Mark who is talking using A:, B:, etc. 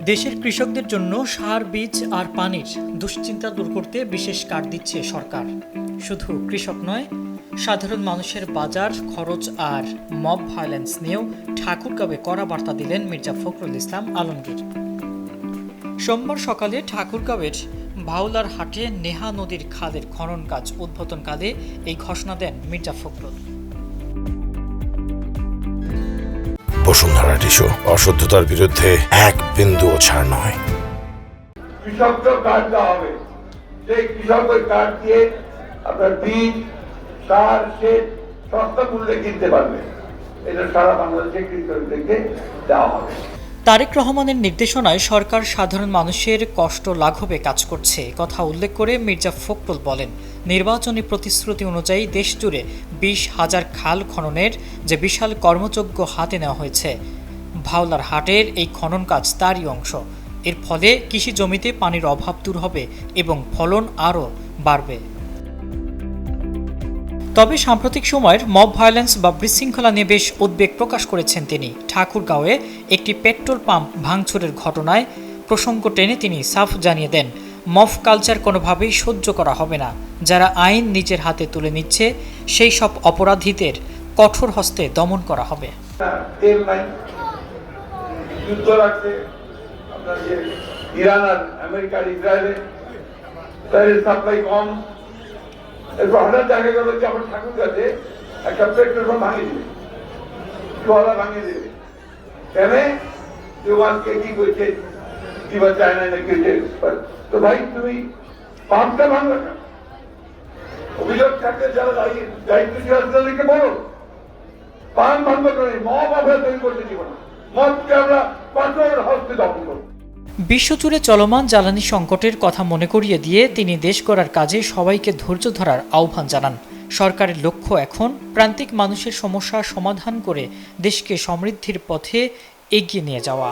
A: দেশের কৃষকদের জন্য সার, বীজ আর পানির দুশ্চিন্তা দূর করতে বিশেষ কাট দিচ্ছে সরকার। শুধু কৃষক নয়, সাধারণ মানুষের বাজার খরচ আর মব ভায়োলেন্স নিয়েও ঠাকুরগাঁওয়ে কড়া বার্তা দিলেন মির্জা ফখরুল ইসলাম আলমগীর। সোমবার সকালে ঠাকুরগাঁওয়ের ভাওলার হাটে নেহা নদীর খালের খনন কাজ উদ্বোধনকালে এই ঘোষণা দেন মির্জা ফখরুল।
B: বসুন্ধরা টিস্যু অশুদ্ধতার বিরুদ্ধে এক বিন্দুও ছাড় নয়।
C: কৃষকদের কার্ড দেওয়া হবে, সেই কৃষকের কার্ড দিয়ে আপনার বীজ, সার, সেচ সস্তা মূল্যে কিনতে পারবে। এটা সারা বাংলাদেশে কৃষকদেরকে দেওয়া হবে।
A: তারেক রহমানের নির্দেশনায় সরকার সাধারণ মানুষের কষ্ট লাঘবে কাজ করছে কথা উল্লেখ করে মির্জা ফখরুল বলেন, নির্বাচনী প্রতিশ্রুতি অনুযায়ী দেশজুড়ে 20,000 খাল খননের যে বিশাল কর্মযজ্ঞ হাতে নেওয়া হয়েছে, ভাওলার হাটের এই খনন কাজ তারই অংশ। এর ফলে কৃষি জমিতে পানির অভাব দূর হবে এবং ফলন আরও বাড়বে। তবে সাম্প্রতিক সময়ের মব ভায়োলেন্স বা বিশৃঙ্খলা নিয়ে বেশ উদ্বেগ প্রকাশ করেছেন তিনি। ঠাকুরগাঁওয়ে একটি পেট্রোল পাম্প ভাঙচুরের ঘটনায় প্রসঙ্গ টেনে তিনি সাফ জানিয়ে দেন, মব কালচার কোনোভাবেই সহ্য করা হবে না। যারা আইন নিজের হাতে তুলে নিচ্ছে সেই সব অপরাধীদের কঠোর হস্তে দমন করা হবে।
C: তেল নাই, যুদ্ধ লাগছে আপনার যে ইরান আর আমেরিকার ইসরায়েলে, তেলের সাপ্লাই কম। এরপর হঠাৎ দেখা গেল যে আমার ঠাকুরগাঁতে একটা পেট্রোল পাম্প ভাঙিয়ে দিবে, জোয়ালা ভাঙিয়ে দেবে। কেন জোয়ানকে কি করছে, কি বা চায়না নাকি? তো ভাই তুমি পাম্পটা ভাঙবে না, অভিযোগ থাকলে যারা দায়িত্বশীল আছে তাদেরকে বলো পাম্প ভাঙবে করে মব আমরা তৈরি করতে দিব না, মদকে আমরা কঠোর হস্তে দমন করবো।
A: বিশ্বজুড়ে চলমান জ্বালানি সংকটের কথা মনে করিয়ে দিয়ে তিনি দেশ গড়ার কাজে সবাইকে ধৈর্য ধরার আহ্বান জানান। সরকারের লক্ষ্য এখন প্রান্তিক মানুষের সমস্যা সমাধান করে দেশকে সমৃদ্ধির পথে এগিয়ে নিয়ে যাওয়া।